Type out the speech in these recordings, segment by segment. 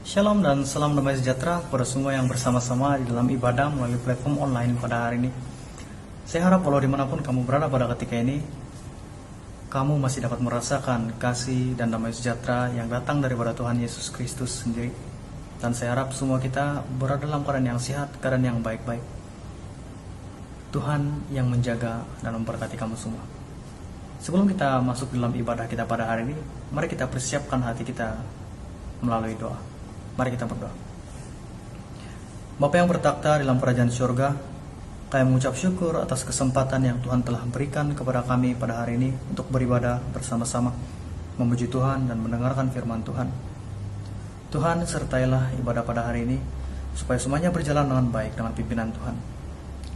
Shalom dan salam damai sejahtera kepada semua yang bersama-sama di dalam ibadah melalui platform online pada hari ini. Saya harap walau dimanapun kamu berada pada ketika ini, kamu masih dapat merasakan kasih dan damai sejahtera yang datang daripada Tuhan Yesus Kristus sendiri. Dan saya harap semua kita berada dalam keadaan yang sehat, keadaan yang baik-baik. Tuhan yang menjaga dan memberkati kamu semua. Sebelum kita masuk dalam ibadah kita pada hari ini, mari kita persiapkan hati kita melalui doa. Mari kita berdoa. Bapa yang bertakhta dalam kerajaan surga, kami mengucap syukur atas kesempatan yang Tuhan telah berikan kepada kami pada hari ini untuk beribadah bersama-sama, memuji Tuhan dan mendengarkan firman Tuhan. Tuhan, sertailah ibadah pada hari ini, supaya semuanya berjalan dengan baik dengan pimpinan Tuhan.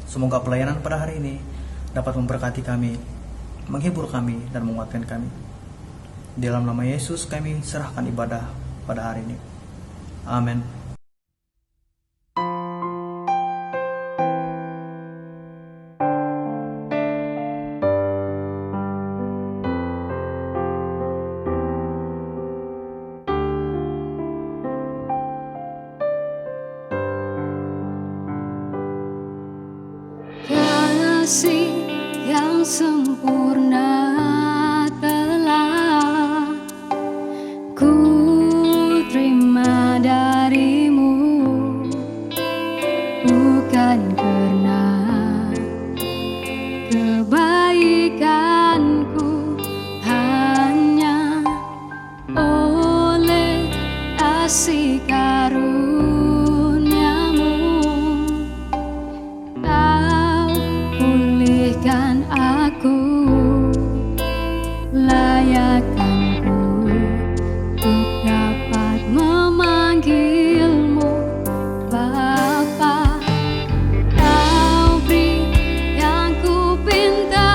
Semoga pelayanan pada hari ini dapat memberkati kami, menghibur kami, dan menguatkan kami. Di dalam nama Yesus kami serahkan ibadah pada hari ini. Amin. Kasih yang sempurna telah ku terima darimu, bukan karena kebaikanku, hanya oleh kasih karuniamu. Kau pulihkan aku, layakkanku untuk dapat memanggilmu Bapa. Kau beri yang ku pinta,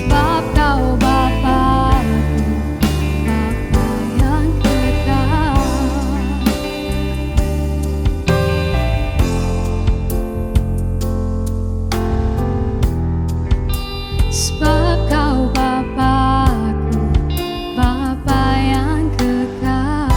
sebab Kau Bapa-Ku, Bapa yang kekal. Sebab Kau Bapa-Ku, Bapa yang kekal.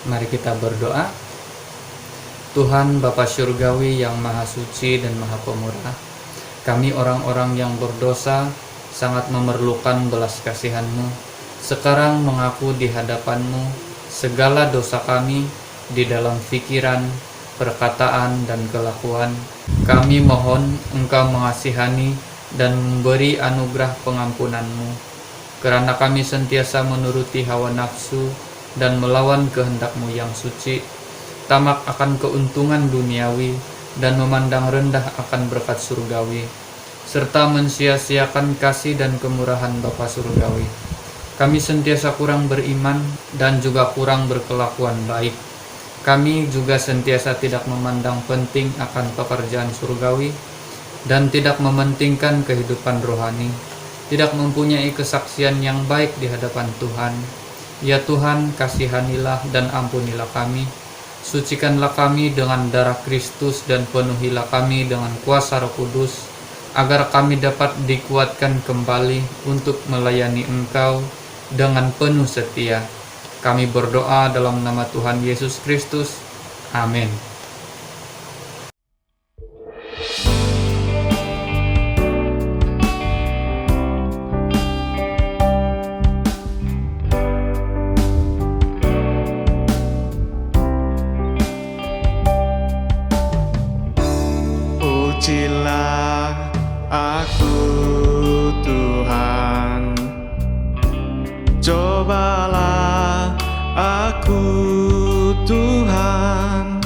Mari kita berdoa. Tuhan Bapa Surgawi yang Maha Suci dan Maha Pemurah, kami orang-orang yang berdosa sangat memerlukan belas kasihan-Mu. Sekarang mengaku di hadapan-Mu segala dosa kami di dalam pikiran, perkataan, dan kelakuan. Kami mohon Engkau mengasihani dan memberi anugerah pengampunan-Mu, karena kami sentiasa menuruti hawa nafsu dan melawan kehendak-Mu yang suci, tamak akan keuntungan duniawi dan memandang rendah akan berkat surgawi, serta mensia-siakan kasih dan kemurahan Bapa Surgawi. Kami sentiasa kurang beriman dan juga kurang berkelakuan baik. Kami juga sentiasa tidak memandang penting akan pekerjaan surgawi dan tidak mementingkan kehidupan rohani, tidak mempunyai kesaksian yang baik di hadapan Tuhan. Ya Tuhan, kasihanilah dan ampunilah kami. Sucikanlah kami dengan darah Kristus dan penuhilah kami dengan kuasa Roh Kudus, agar kami dapat dikuatkan kembali untuk melayani Engkau dengan penuh setia. Kami berdoa dalam nama Tuhan Yesus Kristus. Amin. Pujilah aku Tuhan, cobalah aku Tuhan,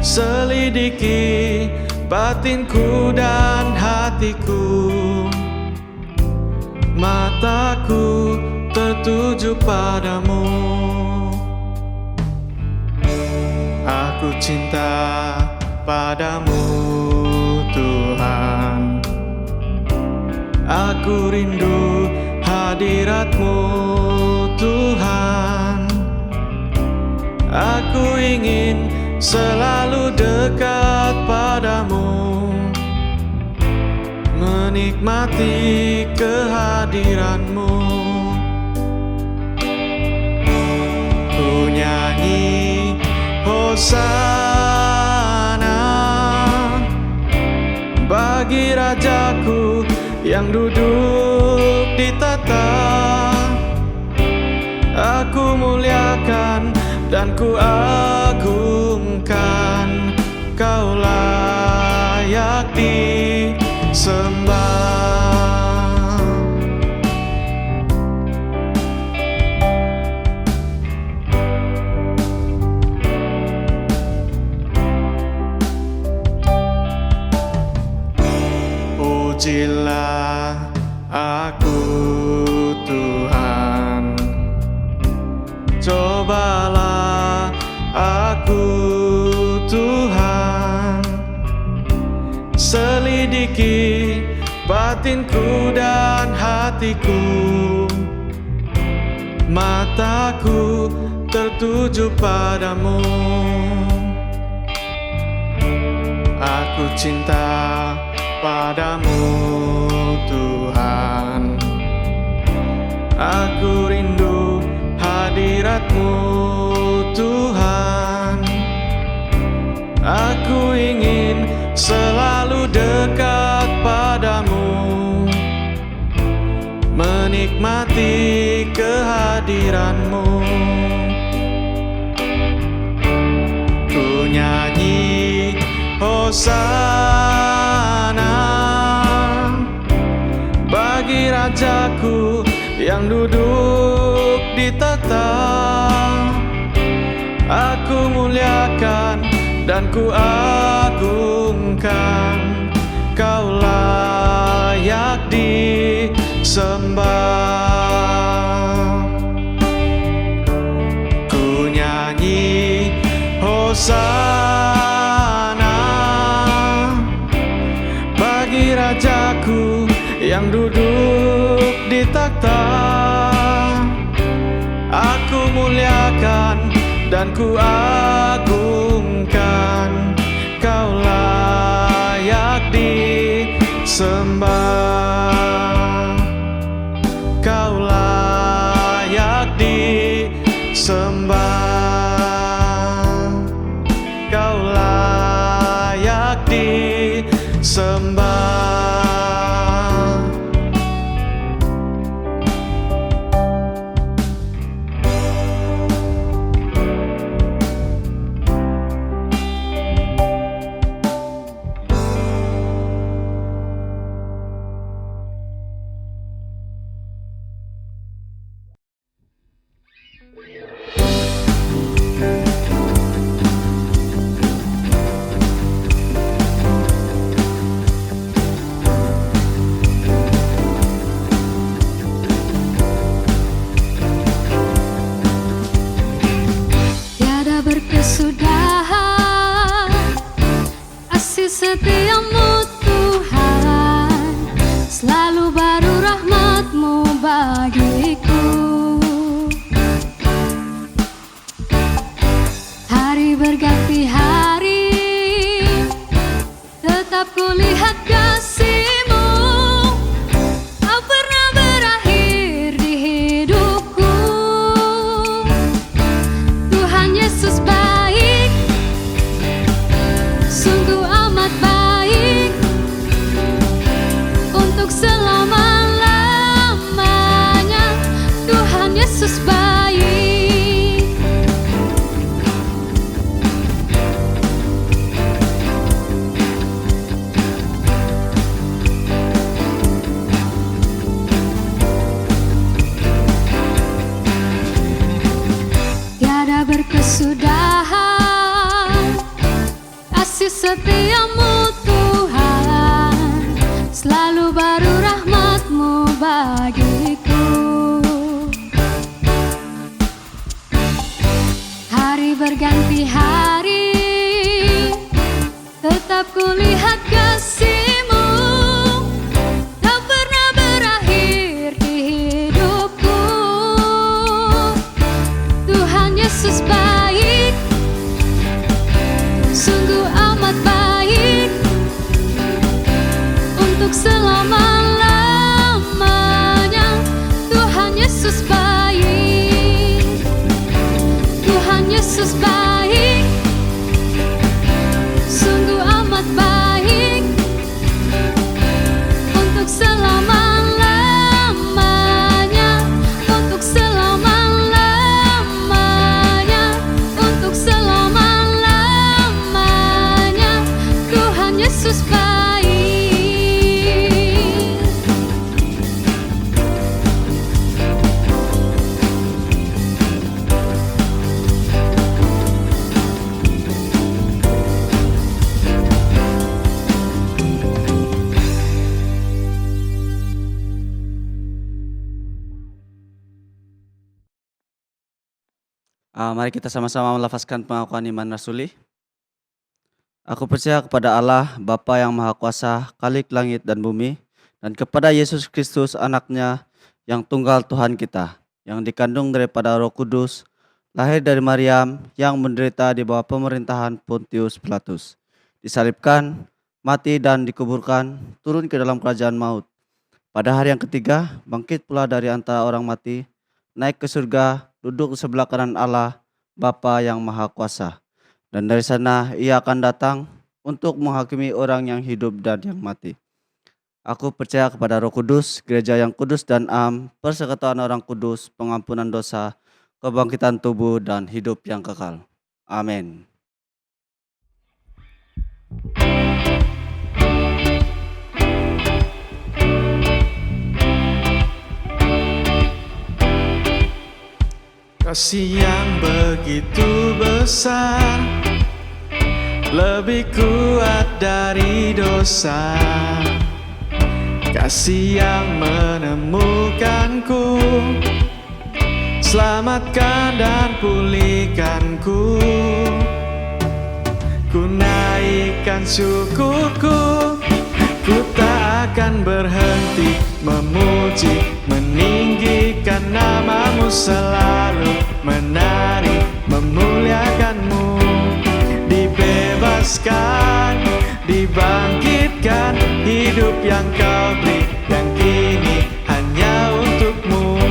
selidiki batinku dan hatiku, mataku tertuju padamu. Aku cinta padamu Tuhan, aku rindu hadirat-Mu Tuhan, aku ingin selalu dekat padamu, menikmati kehadiran-Mu. Ku nyanyi Hosana bagi Rajaku yang duduk di tata. Aku muliakan dan ku agungkan, Kau layak disembah. Pujilah aku Tuhan, cobalah aku Tuhan, selidiki batinku dan hatiku, mataku tertuju padamu. Aku cinta padamu Tuhan, aku rindu hadirat-Mu Tuhan, aku ingin selalu dekat padamu, menikmati kehadiran-Mu. Ku nyanyi Hosana bagi Rajaku yang duduk di takhta. Aku muliakan dan ku agungkan, Kau layak disembah. Ku nyanyi Hosana bagi Rajaku yang duduk di takhta. Aku muliakan dan ku agungkan, Kau layak disembah. Kau layak disembah. Kau layak disembah. Tiada berkesudahan kasih setiamu Tuhan, selalu baru rahmat-Mu bagiku. Hari berganti hari, tetap kulihat kasih-Mu. Kau pernah berakhir di hidupku. Tuhan Yesus baik, sungguh amat baik, untuk selama-lamanya. Tuhan Yesus baik. Tiada berkesudahan kasih setiamu Tuhan, selalu baru rahmat-Mu bagiku. Hari berganti hari, tetap kulihat kasih-Mu. Tak pernah berakhir di hidupku. Tuhan Yesus baik, sungguh amat baik, untuk selama-lamanya. Tuhan Yesus baik. Tuhan Yesus baik, sungguh amat baik, untuk selama-lamanya. Untuk selama-lamanya. Untuk selama-lamanya. Tuhan Yesus baik. Mari kita sama-sama melafazkan pengakuan iman rasuli. Aku percaya kepada Allah, Bapa yang Maha Kuasa, Khalik langit dan bumi, dan kepada Yesus Kristus, Anaknya yang tunggal Tuhan kita, yang dikandung daripada Roh Kudus, lahir dari Maryam, yang menderita di bawah pemerintahan Pontius Pilatus, disalibkan, mati dan dikuburkan, turun ke dalam kerajaan maut. Pada hari yang ketiga, bangkit pula dari antara orang mati, naik ke surga, duduk di sebelah kanan Allah, Bapa yang Maha Kuasa. Dan dari sana ia akan datang untuk menghakimi orang yang hidup dan yang mati. Aku percaya kepada Roh Kudus, gereja yang kudus dan am, persekutuan orang kudus, pengampunan dosa, kebangkitan tubuh dan hidup yang kekal. Amin. Kasih yang begitu besar, lebih kuat dari dosa. Kasih yang menemukanku, selamatkan dan pulihkanku. Ku naikkan syukurku, ku tak akan berhenti memuji, meninggikan namamu, selalu menari, memuliakanmu. Dibebaskan, dibangkitkan, hidup yang kau beri, yang kini hanya untukmu.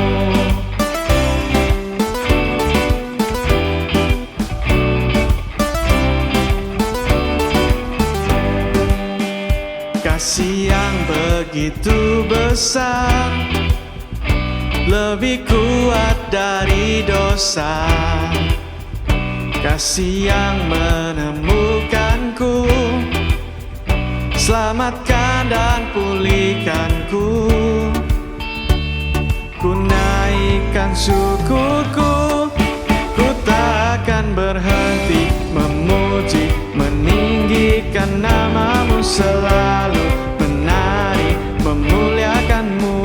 Kasih yang begitu besar, lebih kuat dari dosa. Kasih yang menemukanku, selamatkan dan pulihkanku. Ku naikkan syukurku, ku tak akan berhenti memuji, meninggikan namamu, selalu menari, memuliakanmu.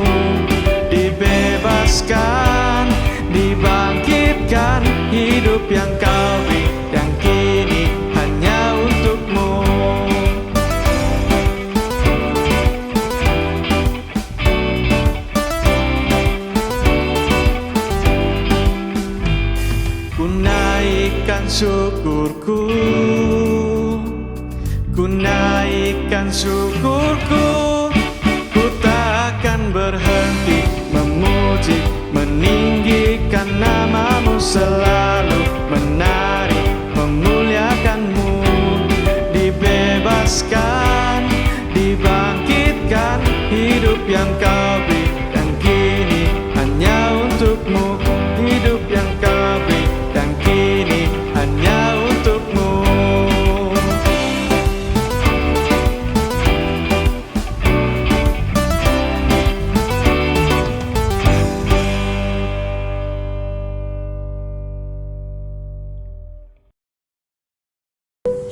Dibebaskan, dibangkitkan, hidup yang kau beri, yang kini hanya untukmu. Ku naikkan syukurku, ku naikkan syukurku, ku tak akan berhenti memuji, meninggikan namamu, selalu menari, memuliakanmu. Dibebaskan, dibangkitkan, hidup yang kau beri, yang kini hanya untukmu. Hidup yang kau beri, yang kini hanya untukmu.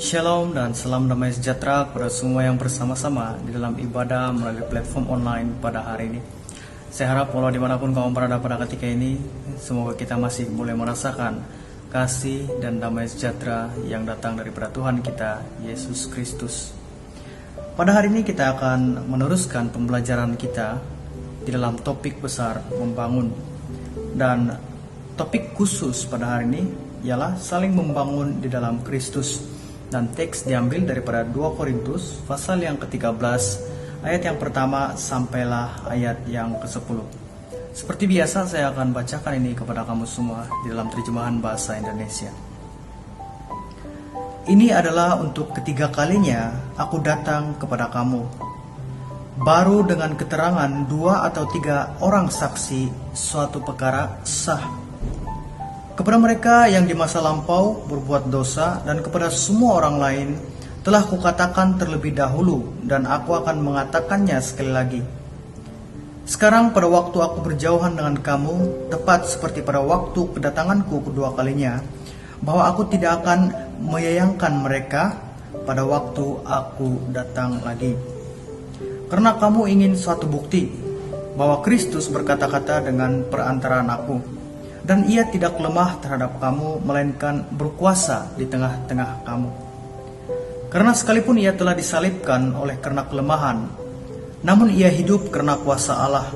Shalom dan salam damai sejahtera kepada semua yang bersama-sama di dalam ibadah melalui platform online pada hari ini. Saya harap walau dimanapun kamu berada pada ketika ini, semoga kita masih boleh merasakan kasih dan damai sejahtera yang datang daripada Tuhan kita, Yesus Kristus. Pada hari ini kita akan meneruskan pembelajaran kita di dalam topik besar membangun. Dan topik khusus pada hari ini ialah saling membangun di dalam Kristus. Dan teks diambil daripada 2 Korintus pasal yang ke-13 ayat yang pertama sampailah ayat yang ke-10. Seperti biasa saya akan bacakan ini kepada kamu semua di dalam terjemahan bahasa Indonesia. Ini adalah untuk ketiga kalinya aku datang kepada kamu. Baru dengan keterangan 2 atau 3 orang saksi suatu perkara sah. Kepada mereka yang di masa lampau berbuat dosa dan kepada semua orang lain telah kukatakan terlebih dahulu, dan aku akan mengatakannya sekali lagi. Sekarang pada waktu aku berjauhan dengan kamu, tepat seperti pada waktu kedatanganku kedua kalinya, bahwa aku tidak akan menyayangkan mereka pada waktu aku datang lagi. Karena kamu ingin suatu bukti bahwa Kristus berkata-kata dengan perantaraan aku, dan ia tidak lemah terhadap kamu, melainkan berkuasa di tengah-tengah kamu. Karena sekalipun ia telah disalibkan oleh karena kelemahan, namun ia hidup karena kuasa Allah.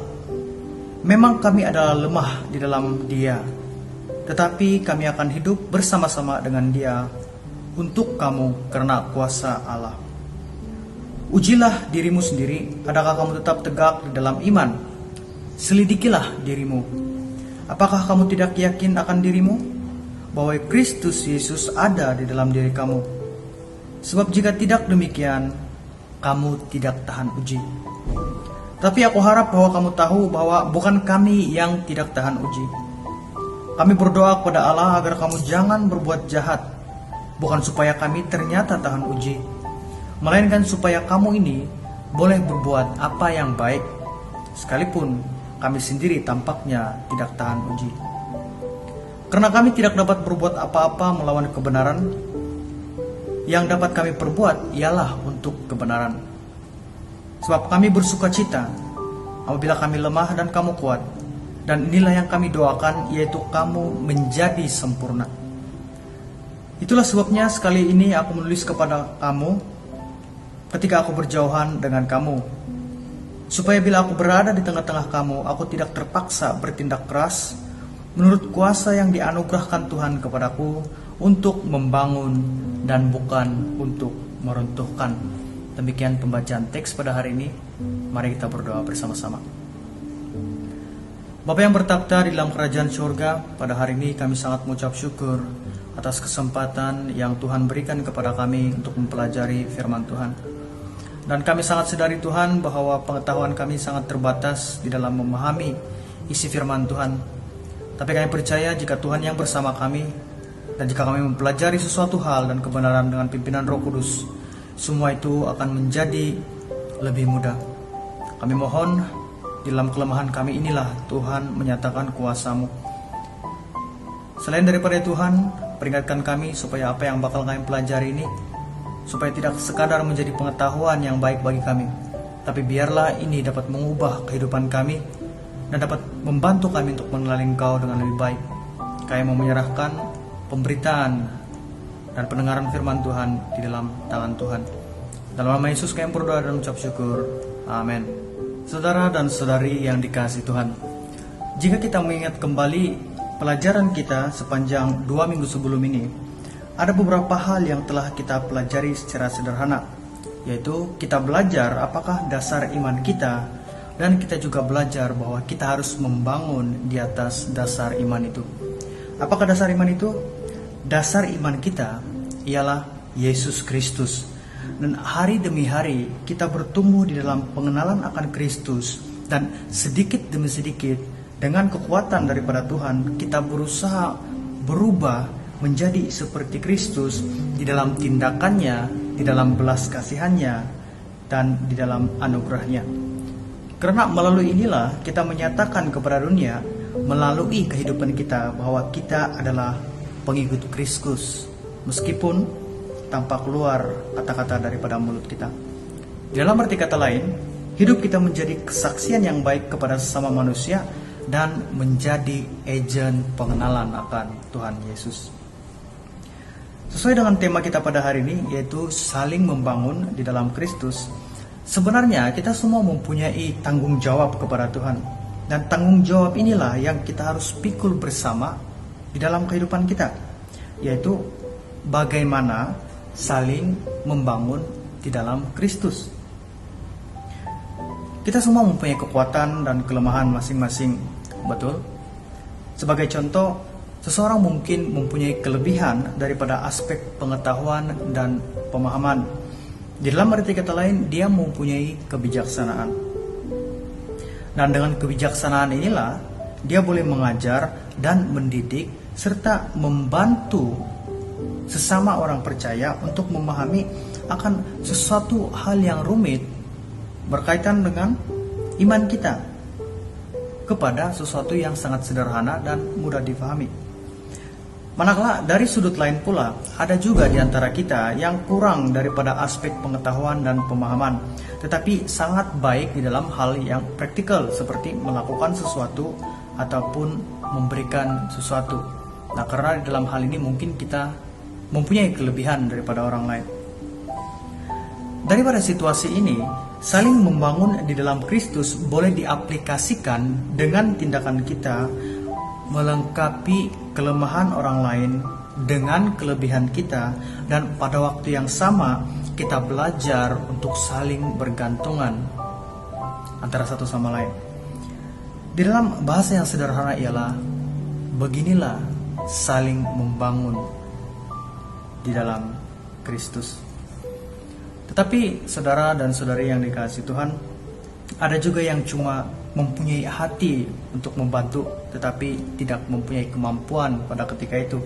Memang kami adalah lemah di dalam dia, tetapi kami akan hidup bersama-sama dengan dia untuk kamu karena kuasa Allah. Ujilah dirimu sendiri, adakah kamu tetap tegak di dalam iman? Selidikilah dirimu. Apakah kamu tidak yakin akan dirimu bahwa Kristus Yesus ada di dalam diri kamu? Sebab jika tidak demikian, kamu tidak tahan uji. Tapi aku harap bahwa kamu tahu bahwa bukan kami yang tidak tahan uji. Kami berdoa kepada Allah agar kamu jangan berbuat jahat, bukan supaya kami ternyata tahan uji, melainkan supaya kamu ini boleh berbuat apa yang baik, sekalipun kami sendiri tampaknya tidak tahan uji. Karena kami tidak dapat berbuat apa-apa melawan kebenaran, yang dapat kami perbuat ialah untuk kebenaran. Sebab kami bersuka cita apabila kami lemah dan kamu kuat. Dan inilah yang kami doakan, yaitu kamu menjadi sempurna. Itulah sebabnya sekali ini aku menulis kepada kamu ketika aku berjauhan dengan kamu, supaya bila aku berada di tengah-tengah kamu, aku tidak terpaksa bertindak keras menurut kuasa yang dianugerahkan Tuhan kepadaku untuk membangun dan bukan untuk meruntuhkan. Demikian pembacaan teks pada hari ini. Mari kita berdoa bersama-sama. Bapa yang bertakhta di dalam kerajaan surga, pada hari ini kami sangat mengucap syukur atas kesempatan yang Tuhan berikan kepada kami untuk mempelajari firman Tuhan. Dan kami sangat sadari Tuhan bahwa pengetahuan kami sangat terbatas di dalam memahami isi firman Tuhan. Tapi kami percaya jika Tuhan yang bersama kami, dan jika kami mempelajari sesuatu hal dan kebenaran dengan pimpinan Roh Kudus, semua itu akan menjadi lebih mudah. Kami mohon di dalam kelemahan kami inilah Tuhan menyatakan kuasa-Mu. Selain daripada Tuhan, peringatkan kami supaya apa yang bakal kami pelajari ini, supaya tidak sekadar menjadi pengetahuan yang baik bagi kami, tapi biarlah ini dapat mengubah kehidupan kami dan dapat membantu kami untuk mengenal Engkau dengan lebih baik. Kami mau menyerahkan pemberitaan dan pendengaran firman Tuhan di dalam tangan Tuhan. Dalam nama Yesus kami berdoa dan mengucap syukur. Amin. Saudara dan saudari yang dikasihi Tuhan, jika kita mengingat kembali pelajaran kita sepanjang 2 minggu sebelum ini, ada beberapa hal yang telah kita pelajari secara sederhana, yaitu kita belajar apakah dasar iman kita, dan kita juga belajar bahwa kita harus membangun di atas dasar iman itu. Apakah dasar iman itu? Dasar iman kita ialah Yesus Kristus. Dan hari demi hari kita bertumbuh di dalam pengenalan akan Kristus. Dan sedikit demi sedikit dengan kekuatan daripada Tuhan, kita berusaha berubah menjadi seperti Kristus di dalam tindakannya, di dalam belas kasihannya, dan di dalam anugerahnya. Karena melalui inilah kita menyatakan kepada dunia, melalui kehidupan kita, bahwa kita adalah pengikut Kristus, meskipun tanpa keluar kata-kata daripada mulut kita. Di dalam arti kata lain, hidup kita menjadi kesaksian yang baik kepada sesama manusia dan menjadi agen pengenalan akan Tuhan Yesus. Sesuai dengan tema kita pada hari ini, yaitu saling membangun di dalam Kristus. Sebenarnya kita semua mempunyai tanggung jawab kepada Tuhan. Dan tanggung jawab inilah yang kita harus pikul bersama di dalam kehidupan kita, yaitu bagaimana saling membangun di dalam Kristus. Kita semua mempunyai kekuatan dan kelemahan masing-masing, betul? Sebagai contoh, seseorang mungkin mempunyai kelebihan daripada aspek pengetahuan dan pemahaman. Di dalam arti kata lain, dia mempunyai kebijaksanaan. Dan dengan kebijaksanaan inilah, dia boleh mengajar dan mendidik, serta membantu sesama orang percaya untuk memahami akan sesuatu hal yang rumit berkaitan dengan iman kita kepada sesuatu yang sangat sederhana dan mudah difahami. Manakala dari sudut lain pula, ada juga di antara kita yang kurang daripada aspek pengetahuan dan pemahaman, tetapi sangat baik di dalam hal yang praktikal, seperti melakukan sesuatu ataupun memberikan sesuatu. Nah, karena di dalam hal ini mungkin kita mempunyai kelebihan daripada orang lain. Daripada situasi ini, saling membangun di dalam Kristus boleh diaplikasikan dengan tindakan kita melengkapi kelemahan orang lain dengan kelebihan kita, dan pada waktu yang sama kita belajar untuk saling bergantungan antara satu sama lain. Di dalam bahasa yang sederhana ialah beginilah saling membangun di dalam Kristus. Tetapi saudara dan saudari yang dikasihi Tuhan, ada juga yang cuma mempunyai hati untuk membantu, tetapi tidak mempunyai kemampuan pada ketika itu.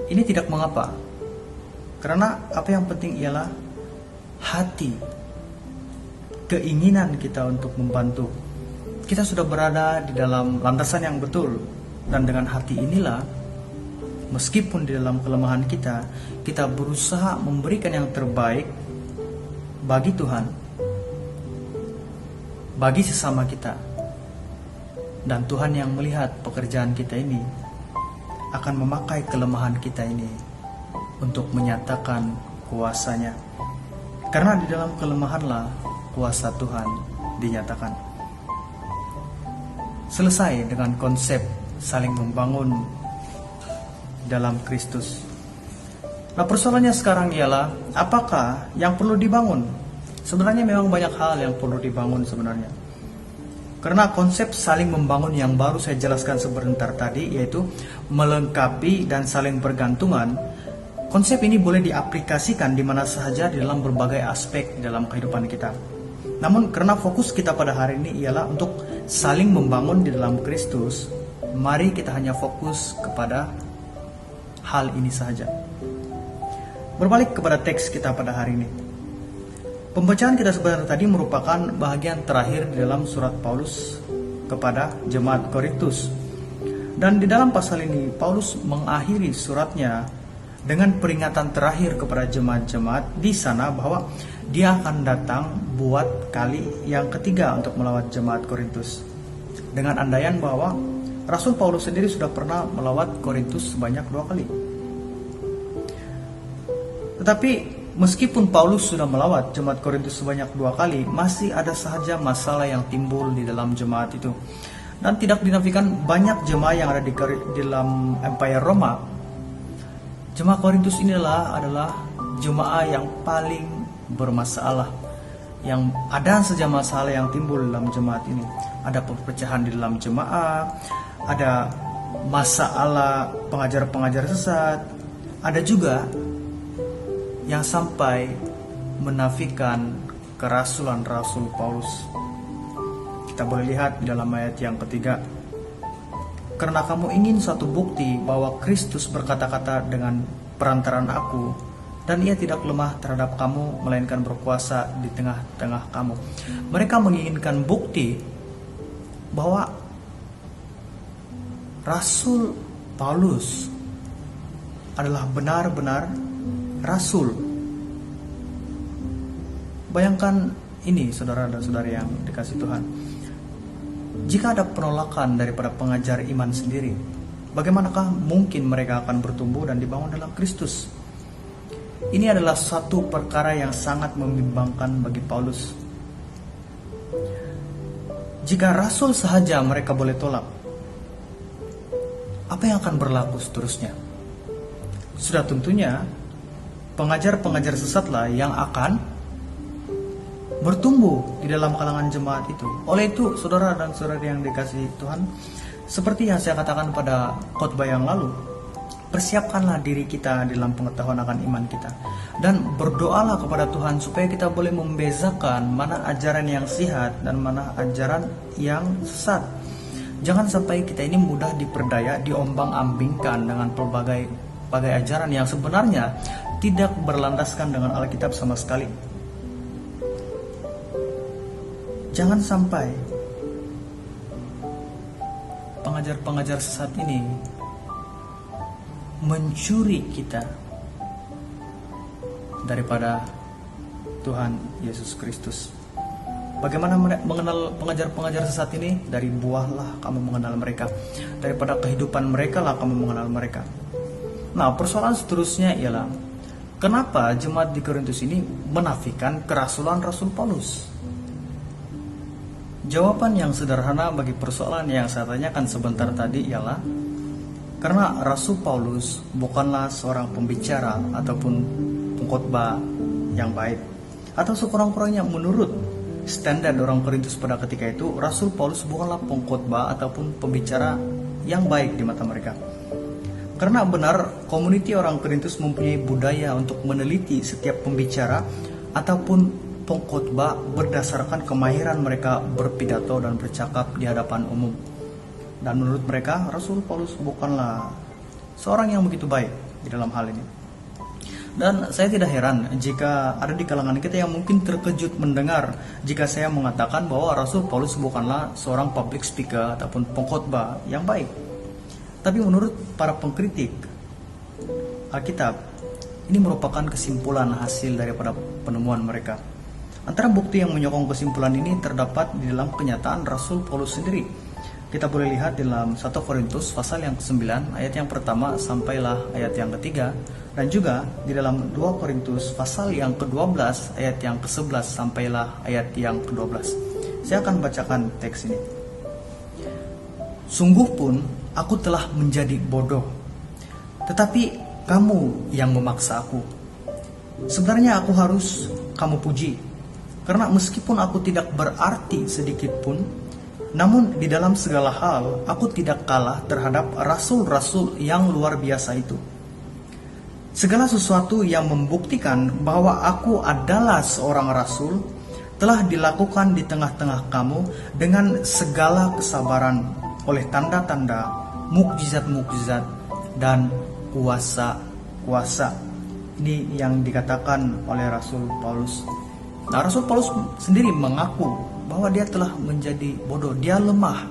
Ini tidak mengapa, karena apa yang penting ialah hati, keinginan kita untuk membantu. Kita sudah berada di dalam landasan yang betul, Dan dengan hati inilah, meskipun di dalam kelemahan kita, kita berusaha memberikan yang terbaik bagi Tuhan, bagi sesama kita. Dan Tuhan yang melihat pekerjaan kita ini akan memakai kelemahan kita ini untuk menyatakan kuasa-Nya. Karena di dalam kelemahanlah kuasa Tuhan dinyatakan. Selesai dengan konsep saling membangun dalam Kristus. Nah, persoalannya sekarang ialah apakah yang perlu dibangun? Sebenarnya memang banyak hal yang perlu dibangun sebenarnya. Karena konsep saling membangun yang baru saya jelaskan sebentar tadi, yaitu melengkapi dan saling bergantungan. Konsep ini boleh diaplikasikan di mana saja di dalam berbagai aspek dalam kehidupan kita. Namun karena fokus kita pada hari ini ialah untuk saling membangun di dalam Kristus, mari kita hanya fokus kepada hal ini saja. Berbalik kepada teks kita pada hari ini. Pembacaan kita sebentar tadi merupakan bahagian terakhir di dalam surat Paulus kepada jemaat Korintus. Dan di dalam pasal ini Paulus mengakhiri suratnya dengan peringatan terakhir kepada jemaat-jemaat di sana bahwa dia akan datang buat kali yang ketiga untuk melawat jemaat Korintus. Dengan andaian bahwa Rasul Paulus sendiri sudah pernah melawat Korintus sebanyak 2 kali. Tetapi meskipun Paulus sudah melawat jemaat Korintus sebanyak 2 kali, masih ada saja masalah yang timbul di dalam jemaat itu. Dan tidak dinafikan banyak jemaat yang ada di dalam Empire Roma. Jemaat Korintus inilah adalah jemaat yang paling bermasalah. Yang ada saja masalah yang timbul dalam jemaat ini. Ada perpecahan di dalam jemaat, ada masalah pengajar-pengajar sesat, ada juga yang sampai menafikan kerasulan Rasul Paulus. Kita boleh lihat di dalam ayat yang ketiga. Karena kamu ingin suatu bukti bahwa Kristus berkata-kata dengan perantaraan aku, dan ia tidak lemah terhadap kamu, melainkan berkuasa di tengah-tengah kamu. Mereka menginginkan bukti bahwa Rasul Paulus adalah benar-benar Rasul. Bayangkan ini, saudara dan saudari yang dikasihi Tuhan. Jika ada penolakan daripada pengajar iman sendiri, bagaimanakah mungkin mereka akan bertumbuh dan dibangun dalam Kristus? Ini adalah satu perkara yang sangat membimbangkan bagi Paulus. Jika Rasul sahaja mereka boleh tolak, apa yang akan berlaku seterusnya? Sudah tentunya pengajar-pengajar sesatlah yang akan bertumbuh di dalam kalangan jemaat itu. Oleh itu, saudara dan saudari yang dikasihi Tuhan, seperti yang saya katakan pada khotbah yang lalu, persiapkanlah diri kita dalam pengetahuan akan iman kita, dan berdoalah kepada Tuhan supaya kita boleh membezakan mana ajaran yang sihat dan mana ajaran yang sesat. Jangan sampai kita ini mudah diperdaya, diombang-ambingkan dengan pelbagai ajaran yang sebenarnya tidak berlandaskan dengan Alkitab sama sekali. Jangan sampai pengajar-pengajar sesat ini mencuri kita daripada Tuhan Yesus Kristus. Bagaimana mengenal pengajar-pengajar sesat ini? Dari buahlah kamu mengenal mereka. Daripada kehidupan mereka lah kamu mengenal mereka. Nah, persoalan seterusnya ialah kenapa jemaat di Korintus ini menafikan kerasulan Rasul Paulus? Jawaban yang sederhana bagi persoalan yang saya tanyakan sebentar tadi ialah karena Rasul Paulus bukanlah seorang pembicara ataupun pengkhotbah yang baik, atau sekurang-kurangnya menurut standar orang Korintus pada ketika itu, Rasul Paulus bukanlah pengkhotbah ataupun pembicara yang baik di mata mereka. Karena benar komuniti orang Korintus mempunyai budaya untuk meneliti setiap pembicara ataupun pengkhotbah berdasarkan kemahiran mereka berpidato dan bercakap di hadapan umum. Dan menurut mereka, Rasul Paulus bukanlah seorang yang begitu baik di dalam hal ini. Dan saya tidak heran jika ada di kalangan kita yang mungkin terkejut mendengar jika saya mengatakan bahwa Rasul Paulus bukanlah seorang public speaker ataupun pengkhotbah yang baik. Tapi menurut para pengkritik Alkitab, ini merupakan kesimpulan hasil daripada penemuan mereka. Antara bukti yang menyokong kesimpulan ini terdapat di dalam kenyataan Rasul Paulus sendiri. Kita boleh lihat dalam 1 Korintus pasal yang ke-9 ayat yang pertama sampailah ayat yang ketiga, dan juga di dalam 2 Korintus pasal yang ke-12 ayat yang ke-11 sampailah ayat yang ke-12. Saya akan bacakan teks ini. Sungguh pun aku telah menjadi bodoh, tetapi kamu yang memaksa aku. Sebenarnya aku harus kamu puji, karena meskipun aku tidak berarti sedikit pun, namun di dalam segala hal aku tidak kalah terhadap rasul-rasul yang luar biasa itu. Segala sesuatu yang membuktikan bahwa aku adalah seorang rasul telah dilakukan di tengah-tengah kamu dengan segala kesabaran oleh tanda-tanda, mukjizat-mukjizat, dan kuasa-kuasa. Ini yang dikatakan oleh Rasul Paulus. Nah, Rasul Paulus sendiri mengaku bahwa dia telah menjadi bodoh, dia lemah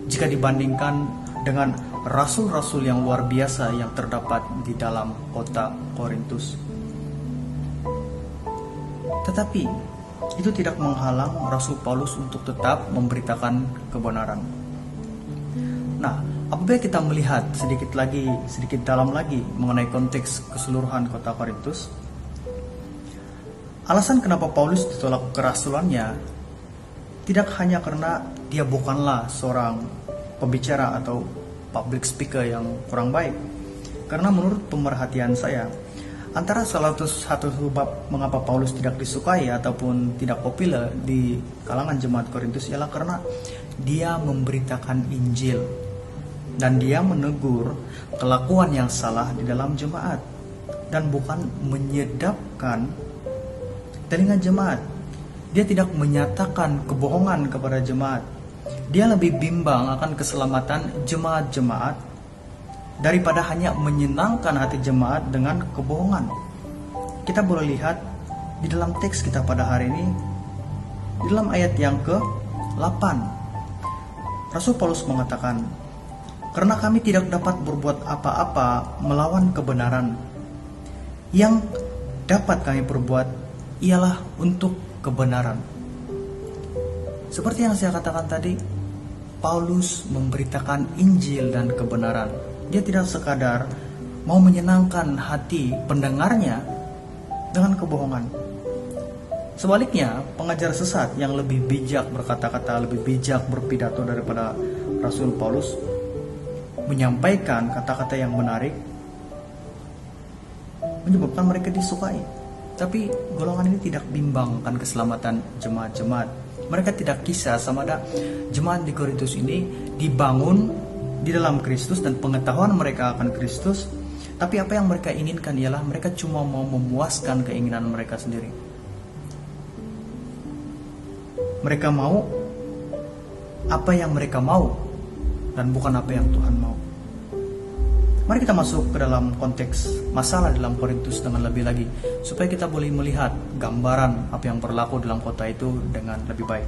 jika dibandingkan dengan rasul-rasul yang luar biasa yang terdapat di dalam kota Korintus. Tetapi itu tidak menghalang Rasul Paulus untuk tetap memberitakan kebenaran. Nah, apabila kita melihat sedikit dalam lagi mengenai konteks keseluruhan kota Korintus, alasan kenapa Paulus ditolak kerasulannya tidak hanya karena dia bukanlah seorang pembicara atau public speaker yang kurang baik. Karena menurut pemerhatian saya, antara salah satu sebab mengapa Paulus tidak disukai ataupun tidak populer di kalangan jemaat Korintus ialah karena dia memberitakan Injil dan dia menegur kelakuan yang salah di dalam jemaat dan bukan menyedapkan telinga jemaat. Dia tidak menyatakan kebohongan kepada jemaat. Dia lebih bimbang akan keselamatan jemaat-jemaat daripada hanya menyenangkan hati jemaat dengan kebohongan. Kita boleh lihat di dalam teks kita pada hari ini, di dalam ayat yang ke-8. Rasul Paulus mengatakan, "Karena kami tidak dapat berbuat apa-apa melawan kebenaran. Yang dapat kami perbuat ialah untuk kebenaran." Seperti yang saya katakan tadi, Paulus memberitakan Injil dan kebenaran. Dia tidak sekadar mau menyenangkan hati pendengarnya dengan kebohongan. Sebaliknya, pengajar sesat yang lebih bijak berkata-kata, lebih bijak berpidato daripada Rasul Paulus, menyampaikan kata-kata yang menarik, menyebabkan mereka disukai. Tapi golongan ini tidak bimbang akan keselamatan jemaat-jemaat. Mereka tidak kisah sama ada jemaat di Korintus ini dibangun di dalam Kristus dan pengetahuan mereka akan Kristus. Tapi apa yang mereka inginkan ialah mereka cuma mau memuaskan keinginan mereka sendiri. Mereka mau apa yang mereka mau dan bukan apa yang Tuhan mau. Mari kita masuk ke dalam konteks masalah dalam Korintus dengan lebih lagi, supaya kita boleh melihat gambaran apa yang berlaku dalam kota itu dengan lebih baik.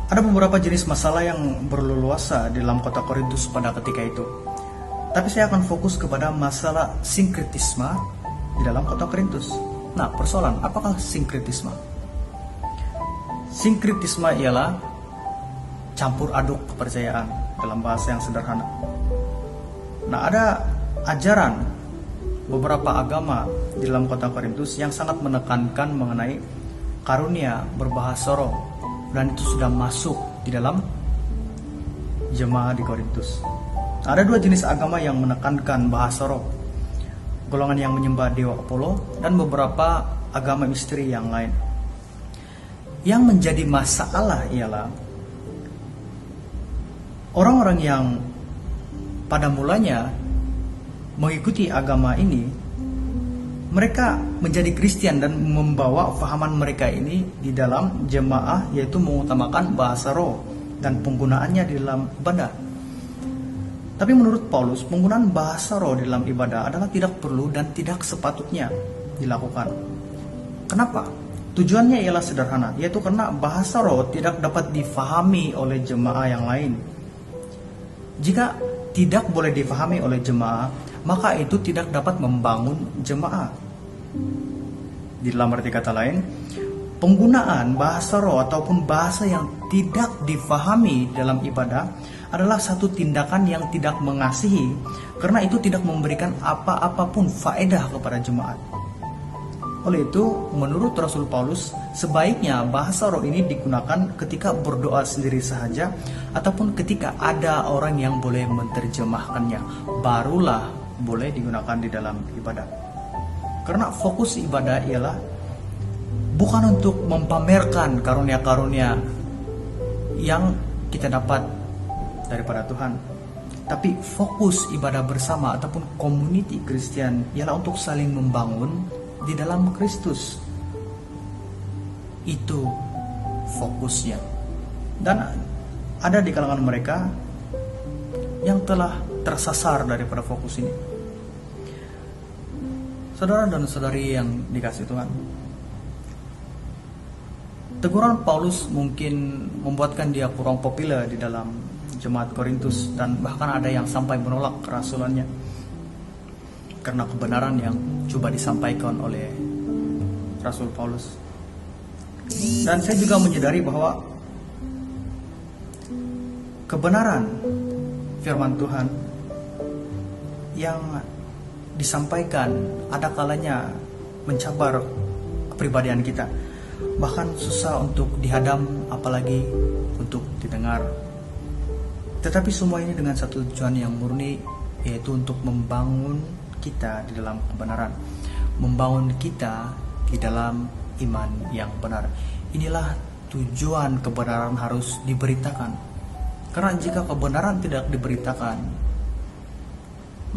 Ada beberapa jenis masalah yang berleluasa di dalam kota Korintus pada ketika itu. Tapi saya akan fokus kepada masalah sinkretisme di dalam kota Korintus. Nah, persoalan, apakah sinkretisme? Sinkretisme ialah campur aduk kepercayaan dalam bahasa yang sederhana. Nah, ada ajaran beberapa agama di dalam kota Korintus yang sangat menekankan mengenai karunia berbahasa roh, dan itu sudah masuk di dalam jemaah di Korintus. Ada dua jenis agama yang menekankan bahasa roh, golongan yang menyembah dewa Apollo dan beberapa agama misteri yang lain. Yang menjadi masalah ialah orang-orang yang pada mulanya mengikuti agama ini, mereka menjadi Kristen dan membawa fahaman mereka ini di dalam jemaah, yaitu mengutamakan bahasa roh dan penggunaannya di dalam ibadah. Tapi menurut Paulus, penggunaan bahasa roh di dalam ibadah adalah tidak perlu dan tidak sepatutnya dilakukan. Kenapa? Tujuannya ialah sederhana, yaitu karena bahasa roh tidak dapat difahami oleh jemaah yang lain. Jika tidak boleh difahami oleh jemaah, maka itu tidak dapat membangun jemaah. Di dalam arti kata lain, penggunaan bahasa roh ataupun bahasa yang tidak difahami dalam ibadah adalah satu tindakan yang tidak mengasihi, karena itu tidak memberikan apa-apapun faedah kepada jemaat. Oleh itu, menurut Rasul Paulus, sebaiknya bahasa roh ini digunakan ketika berdoa sendiri saja ataupun ketika ada orang yang boleh menerjemahkannya, barulah boleh digunakan di dalam ibadah. Karena fokus ibadah ialah bukan untuk mempamerkan karunia-karunia yang kita dapat daripada Tuhan, tapi fokus ibadah bersama ataupun community Kristen ialah untuk saling membangun di dalam Kristus. Itu fokusnya. Dan ada di kalangan mereka yang telah tersasar daripada fokus ini. Saudara dan saudari yang dikasihi Tuhan, teguran Paulus mungkin membuatkan dia kurang populer di dalam jemaat Korintus, dan bahkan ada yang sampai menolak kerasulannya karena kebenaran yang coba disampaikan oleh Rasul Paulus. Dan saya juga menyadari bahwa kebenaran firman Tuhan yang disampaikan ada kalanya mencabar kepribadian kita, bahkan susah untuk dihadam apalagi untuk didengar. Tetapi semua ini dengan satu tujuan yang murni, yaitu untuk membangun kita di dalam kebenaran, membangun kita di dalam iman yang benar. Inilah tujuan kebenaran harus diberitakan. Karena jika kebenaran tidak diberitakan,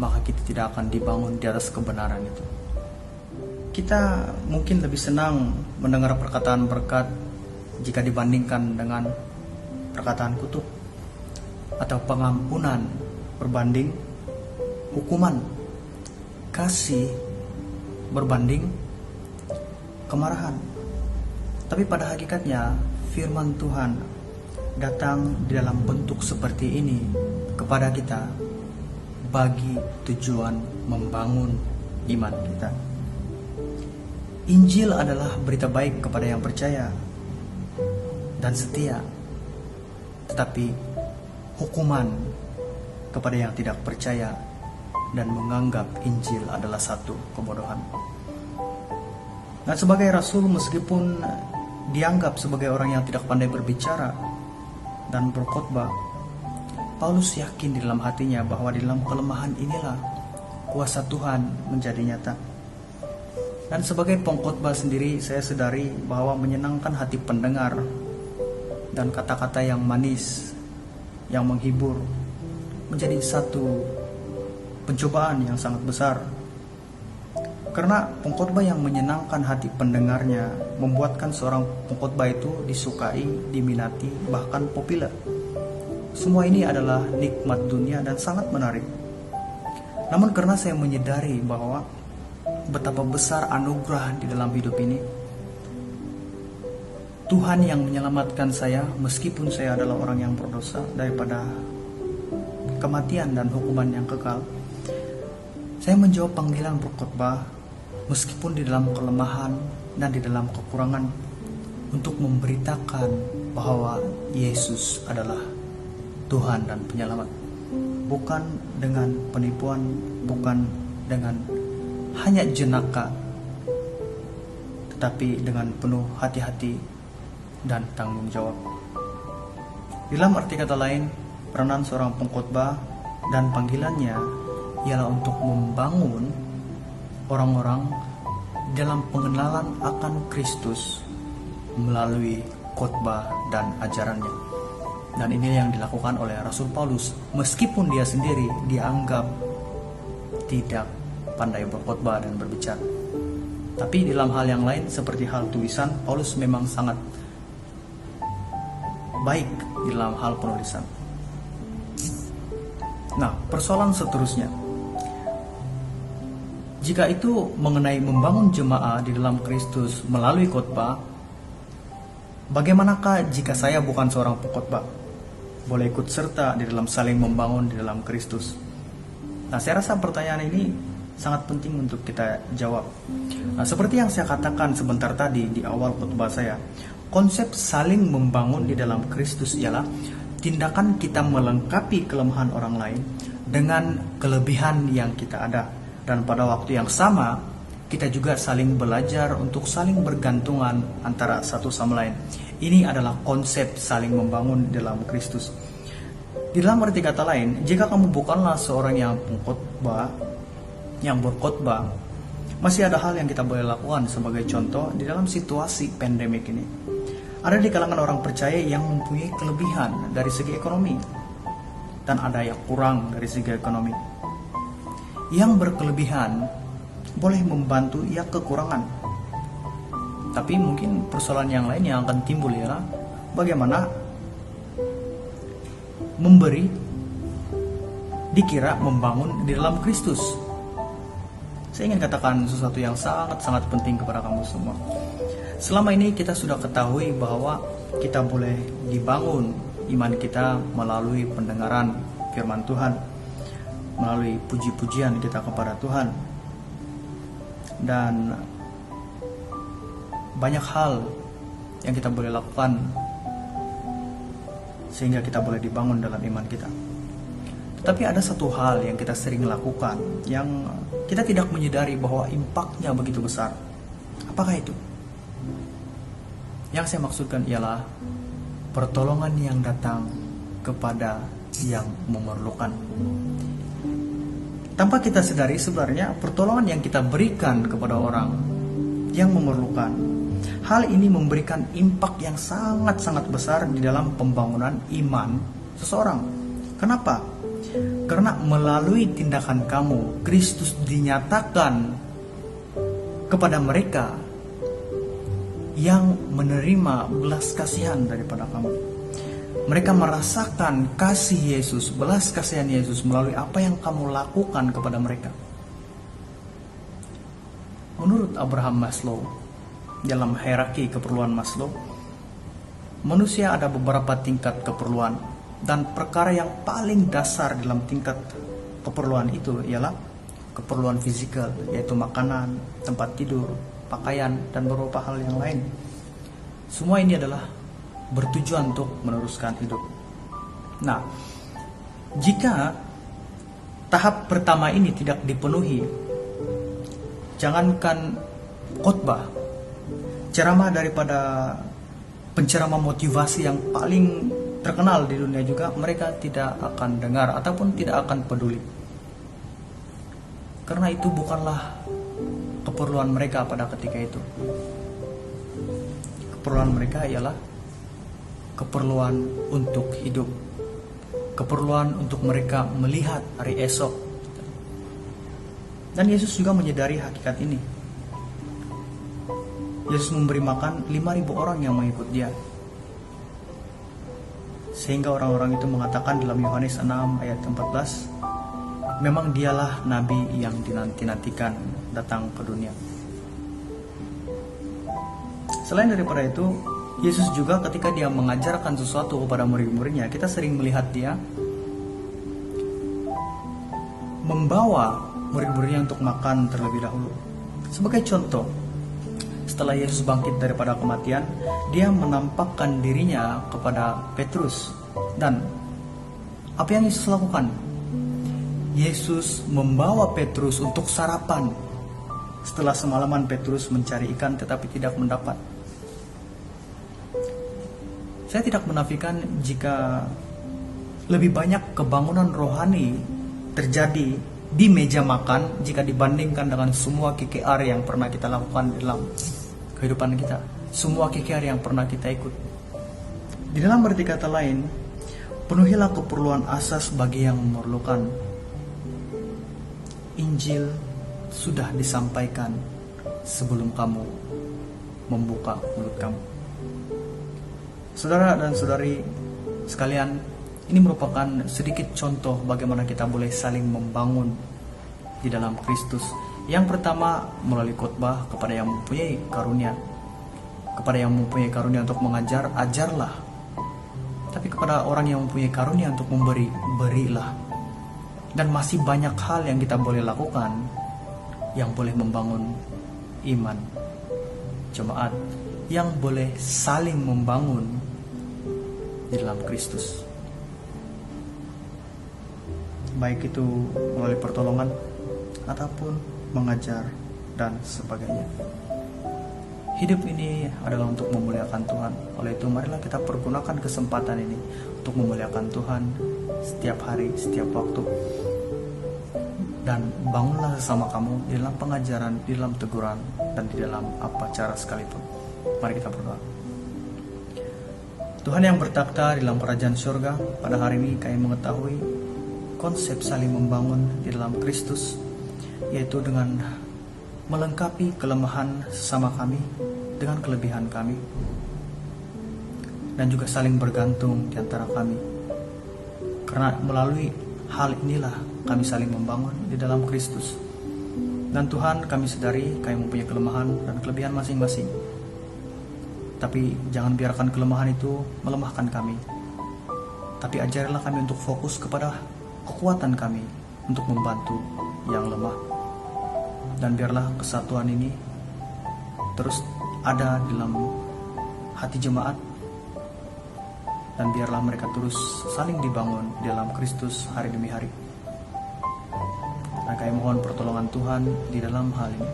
maka kita tidak akan dibangun di atas kebenaran itu. Kita mungkin lebih senang mendengar perkataan berkat jika dibandingkan dengan perkataan kutuk, atau pengampunan berbanding hukuman, kasih berbanding kemarahan. Tapi pada hakikatnya firman Tuhan datang di dalam bentuk seperti ini kepada kita bagi tujuan membangun iman kita. Injil adalah berita baik kepada yang percaya dan setia, tetapi hukuman kepada yang tidak percaya dan menganggap Injil adalah satu kebodohan. Dan sebagai rasul, meskipun dianggap sebagai orang yang tidak pandai berbicara dan berkhotbah, Paulus yakin di dalam hatinya bahwa di dalam kelemahan inilah kuasa Tuhan menjadi nyata. Dan sebagai pengkhotbah sendiri, saya sadari bahwa menyenangkan hati pendengar dan kata-kata yang manis, yang menghibur, menjadi satu pencobaan yang sangat besar. Karena pengkhotbah yang menyenangkan hati pendengarnya membuatkan seorang pengkhotbah itu disukai, diminati, bahkan populer. Semua ini adalah nikmat dunia dan sangat menarik. Namun karena saya menyadari bahwa betapa besar anugerah di dalam hidup ini, Tuhan yang menyelamatkan saya meskipun saya adalah orang yang berdosa daripada kematian dan hukuman yang kekal, saya menjawab panggilan berkhotbah meskipun di dalam kelemahan dan di dalam kekurangan, untuk memberitakan bahwa Yesus adalah Tuhan dan Penyelamat. Bukan dengan penipuan, bukan dengan hanya jenaka, tetapi dengan penuh hati-hati dan tanggung jawab. Dalam arti kata lain, peranan seorang pengkhotbah dan panggilannya ialah untuk membangun orang-orang dalam pengenalan akan Kristus melalui khotbah dan ajarannya. Dan ini yang dilakukan oleh Rasul Paulus, meskipun dia sendiri dianggap tidak pandai berkhotbah dan berbicara. Tapi dalam hal yang lain seperti hal tulisan, Paulus memang sangat baik di dalam hal penulisan. Nah, persoalan seterusnya, jika itu mengenai membangun jemaah di dalam Kristus melalui khotbah, bagaimanakah jika saya bukan seorang pengkhotbah? boleh ikut serta di dalam saling membangun di dalam Kristus. Nah, saya rasa pertanyaan ini sangat penting untuk kita jawab. Nah, seperti yang saya katakan sebentar tadi di awal khotbah saya, konsep saling membangun di dalam Kristus ialah tindakan kita melengkapi kelemahan orang lain dengan kelebihan yang kita ada. Dan pada waktu yang sama, kita juga saling belajar untuk saling bergantungan antara satu sama lain. Ini adalah konsep saling membangun dalam Kristus. Di dalam arti kata lain, jika kamu bukanlah seorang yang berkhotbah, masih ada hal yang kita boleh lakukan. Sebagai contoh, di dalam situasi pandemik ini, ada di kalangan orang percaya yang mempunyai kelebihan dari segi ekonomi, dan ada yang kurang dari segi ekonomi. Yang berkelebihan boleh membantu yang kekurangan. Tapi mungkin persoalan yang lain yang akan timbul ialah bagaimana memberi dikira membangun di dalam Kristus. Saya ingin katakan sesuatu yang sangat-sangat penting kepada kamu semua. Selama ini kita sudah ketahui bahwa kita boleh dibangun iman kita melalui pendengaran firman Tuhan, melalui puji-pujian kita kepada Tuhan, dan banyak hal yang kita boleh lakukan sehingga kita boleh dibangun dalam iman kita. Tetapi ada satu hal yang kita sering lakukan yang kita tidak menyadari bahwa impaknya begitu besar. Apakah itu? Yang saya maksudkan ialah pertolongan yang datang kepada yang memerlukan. Tanpa kita sadari sebenarnya pertolongan yang kita berikan kepada orang yang memerlukan, hal ini memberikan impak yang sangat-sangat besar di dalam pembangunan iman seseorang. Kenapa? Karena melalui tindakan kamu, Kristus dinyatakan kepada mereka yang menerima belas kasihan daripada kamu. Mereka merasakan kasih Yesus, belas kasihan Yesus melalui apa yang kamu lakukan kepada mereka. Menurut Abraham Maslow, dalam hierarki keperluan Maslow, manusia ada beberapa tingkat keperluan, dan perkara yang paling dasar dalam tingkat keperluan itu ialah keperluan fisikal, yaitu makanan, tempat tidur, pakaian, dan beberapa hal yang lain. Semua ini adalah bertujuan untuk meneruskan hidup. Nah, jika tahap pertama ini tidak dipenuhi, jangankan khotbah, ceramah daripada penceramah motivasi yang paling terkenal di dunia juga, mereka tidak akan dengar ataupun tidak akan peduli. Karena itu bukanlah keperluan mereka pada ketika itu. Keperluan mereka ialah keperluan untuk hidup, keperluan untuk mereka melihat hari esok. Dan Yesus juga menyadari hakikat ini. Yesus memberi makan 5.000 orang yang mengikut dia, sehingga orang-orang itu mengatakan dalam Yohanes 6 ayat 14, memang dialah nabi yang dinanti-nantikan datang ke dunia. Selain daripada itu, Yesus juga ketika dia mengajarkan sesuatu kepada murid-muridnya, kita sering melihat dia membawa murid-muridnya untuk makan terlebih dahulu. Sebagai contoh, setelah Yesus bangkit daripada kematian, dia menampakkan dirinya kepada Petrus. Dan apa yang Yesus lakukan? Yesus membawa Petrus untuk sarapan. Setelah semalaman Petrus mencari ikan tetapi tidak mendapat. Saya tidak menafikan jika lebih banyak kebangunan rohani terjadi di meja makan jika dibandingkan dengan semua KKR yang pernah kita lakukan dalam kehidupan kita, semua KKR yang pernah kita ikut. Di dalam arti kata lain, penuhilah keperluan asas bagi yang memerlukan. Injil sudah disampaikan sebelum kamu membuka mulut kamu. Saudara dan saudari sekalian, ini merupakan sedikit contoh bagaimana kita boleh saling membangun di dalam Kristus. Yang pertama, melalui khotbah kepada yang mempunyai karunia. Kepada yang mempunyai karunia untuk mengajar, ajarlah. Tapi kepada orang yang mempunyai karunia untuk memberi, berilah. Dan masih banyak hal yang kita boleh lakukan yang boleh membangun iman jemaat, yang boleh saling membangun di dalam Kristus. Baik itu melalui pertolongan ataupun mengajar dan sebagainya. Hidup ini adalah untuk memuliakan Tuhan. Oleh itu marilah kita pergunakan kesempatan ini untuk memuliakan Tuhan setiap hari, setiap waktu. Dan bangunlah sesama kamu di dalam pengajaran, di dalam teguran, dan di dalam apa cara sekalipun. Mari kita berdoa. Tuhan yang bertakhta di dalam kerajaan surga, pada hari ini kami mengetahui konsep saling membangun di dalam Kristus, yaitu dengan melengkapi kelemahan sesama kami dengan kelebihan kami, dan juga saling bergantung di antara kami. Karena melalui hal inilah kami saling membangun di dalam Kristus. Dan Tuhan, kami sadari kami mempunyai kelemahan dan kelebihan masing-masing. Tapi jangan biarkan kelemahan itu melemahkan kami. Tapi ajarilah kami untuk fokus kepada kekuatan kami untuk membantu yang lemah. Dan biarlah kesatuan ini terus ada dalam hati jemaat, dan biarlah mereka terus saling dibangun di dalam Kristus hari demi hari. Dan kami mohon pertolongan Tuhan di dalam hal ini.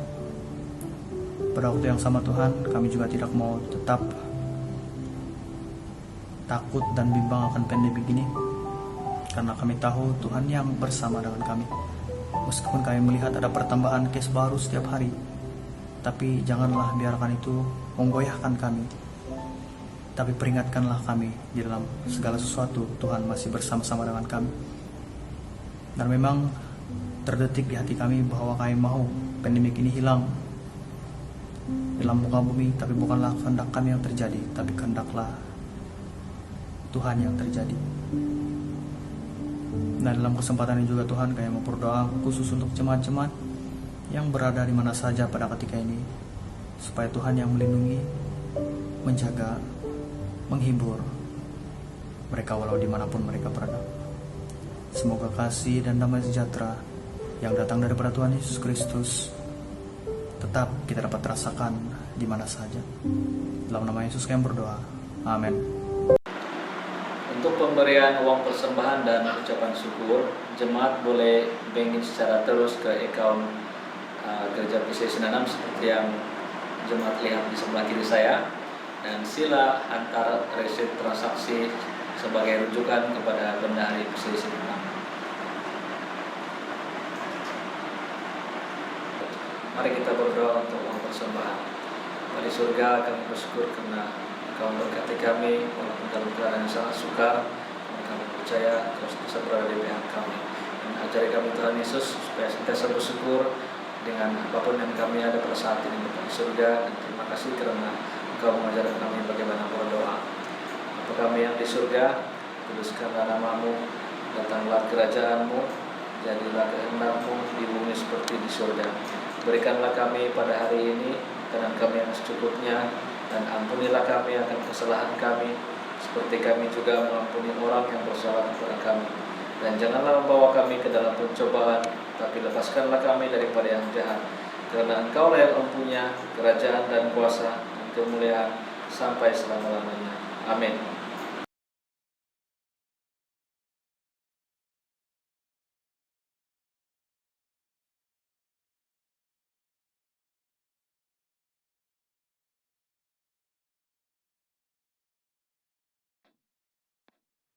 Pada waktu yang sama Tuhan, kami juga tidak mau tetap takut dan bimbang akan pandemi ini, karena kami tahu Tuhan yang bersama dengan kami. Meskipun kami melihat ada pertambahan case baru setiap hari, tapi janganlah biarkan itu menggoyahkan kami. Tapi peringatkanlah kami di dalam segala sesuatu, Tuhan masih bersama-sama dengan kami. Dan memang terdetik di hati kami bahwa kami mau pandemik ini hilang dalam muka bumi, tapi bukanlah kehendak kami yang terjadi, tapi kehendaklah Tuhan yang terjadi. Dan dalam kesempatan ini juga Tuhan, kami mau berdoa khusus untuk jemaat-jemaat yang berada di mana saja pada ketika ini, supaya Tuhan yang melindungi, menjaga, menghibur mereka walau dimanapun mereka berada. Semoga kasih dan damai sejahtera yang datang daripada Tuhan Yesus Kristus tetap kita dapat rasakan di mana saja. Dalam nama Yesus kami berdoa. Amin. Untuk pemberian uang persembahan dan ucapan syukur, jemaat boleh banking secara terus ke account Gereja PCC 6 seperti yang jemaat lihat di sebelah kiri saya, dan sila antar resit transaksi sebagai rujukan kepada bendahari PCC 6. Mari kita berdoa untuk uang persembahan. Bapa di surga, kami bersyukur karena Engkau memberkati kami walaupun dalam keadaan yang sangat sukar. Kami percaya Engkau bisa berada di pihak kami. Dan ajari kami Tuhan Yesus supaya sentiasa bersyukur dengan apapun yang kami ada pada saat ini Bapa di surga. Dan terima kasih karena Engkau mengajarkan kami bagaimana berdoa. Bapa kami yang di surga, kuduskanlah namamu, datanglah kerajaanmu, jadilah kehendakmu di bumi seperti di surga. Berikanlah kami pada hari ini makanan kami yang secukupnya, dan ampunilah kami akan kesalahan kami, seperti kami juga mengampuni orang yang bersalah kepada kami. Dan janganlah membawa kami ke dalam pencobaan, tapi lepaskanlah kami daripada yang jahat. Karena Engkaulah yang mempunyai kerajaan dan kuasa dan kemuliaan sampai selama-lamanya. Amin.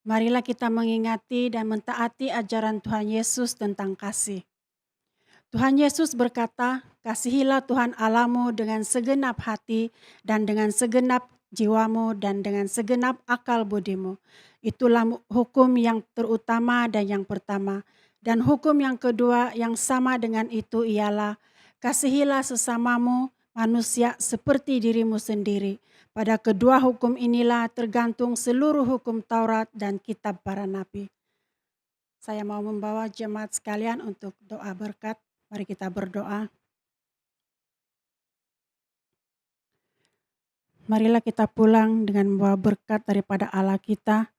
Marilah kita mengingati dan mentaati ajaran Tuhan Yesus tentang kasih. Tuhan Yesus berkata, "Kasihilah Tuhan Allahmu dengan segenap hati dan dengan segenap jiwamu dan dengan segenap akal budimu." Itulah hukum yang terutama dan yang pertama. Dan hukum yang kedua yang sama dengan itu ialah, "Kasihilah sesamamu manusia seperti dirimu sendiri." Pada kedua hukum inilah tergantung seluruh hukum Taurat dan kitab para nabi. Saya mau membawa jemaat sekalian untuk doa berkat. Mari kita berdoa. Marilah kita pulang dengan membawa berkat daripada Allah kita.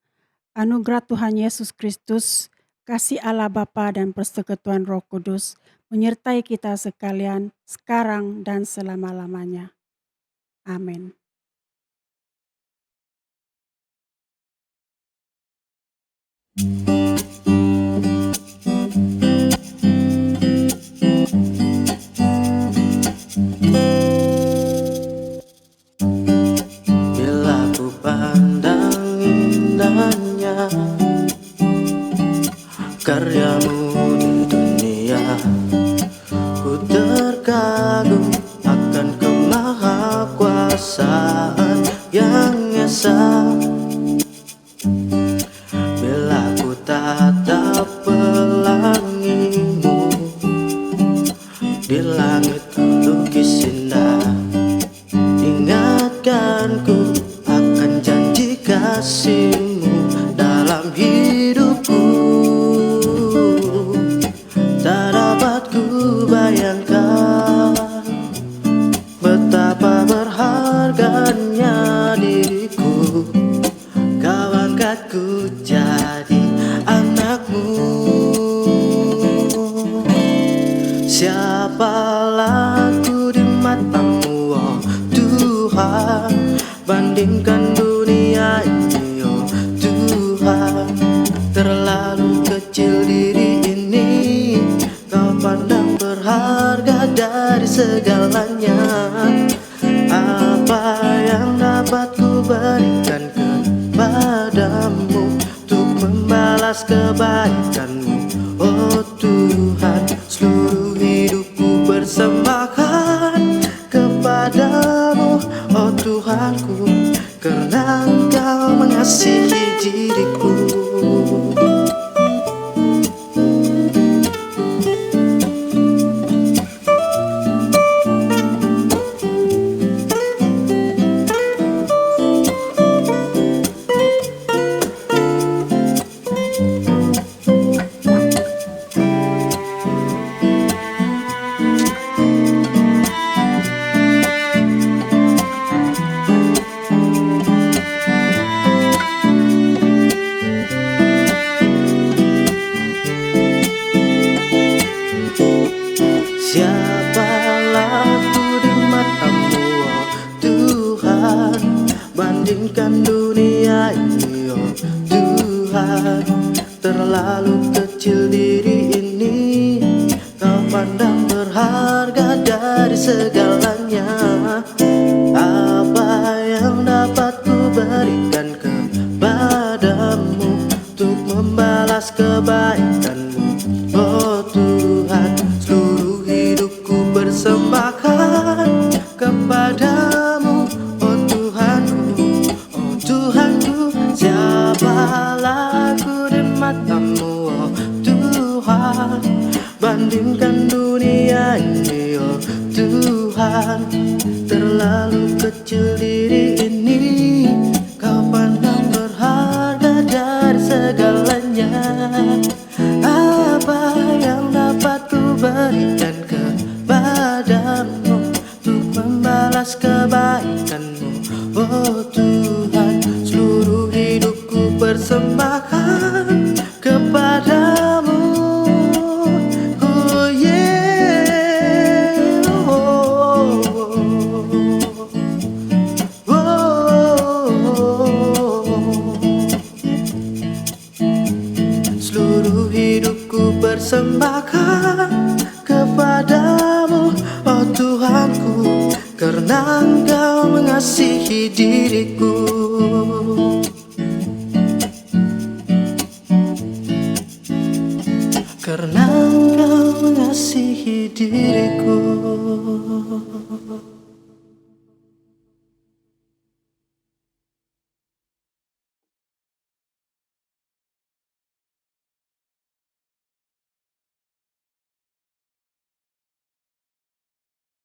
anugerah Tuhan Yesus Kristus, kasih Allah Bapa dan persekutuan Roh Kudus menyertai kita sekalian sekarang dan selama-lamanya. Amin. Bila ku pandang indahnya karyamu di dunia, ku terkagum akan kemahakuasaan yang esa. Bila ku tatap pelangimu, di langit lukis indah, ingatkanku akan janji kasihmu dalam hidupku. Tak dapat ku bayangkan betapa berharganya diriku, kau angkatku jadi anakmu. Siapalah aku di matamu, oh Tuhan, bandingkan dunia ini, oh Tuhan. Terlalu kecil diri ini, kau pandang berharga dari segalanya. Apa yang dapat ku berikan kepadamu untuk membalas kebaikanmu, oh Tuhan. Seluruh hidupku persembahkan kepadamu, oh Tuhanku, karena Engkau mengasihi diriku. Siapalah aku di matamu, oh Tuhan, bandingkan dunia ini, oh Tuhan. Terlalu kecil diri ini, kau pandang berharga dari segalanya. Apa yang dapat ku berikan kepadamu untuk membalas kebaikanmu, oh Tuhan. Seluruh hidupku persembahkan kepadamu, oh Tuhanku, oh Tuhanku. Siapalah aku di matamu, oh Tuhan, bandingkan dunia ini, oh Tuhan. Terlalu kecil diri ini, kau pandang berharga dari segalanya. Apa yang dapat ku berikan kepadamu untuk membalas kebaikanmu, oh Tuhan. Seluruh hidupku persembahkan kepadamu, oh yeah, oh, oh, oh. Seluruh hidupku persembahkan kepadamu, oh Tuhanku, karena Engkau mengasihi diriku. Karena Engkau mengasihi diriku.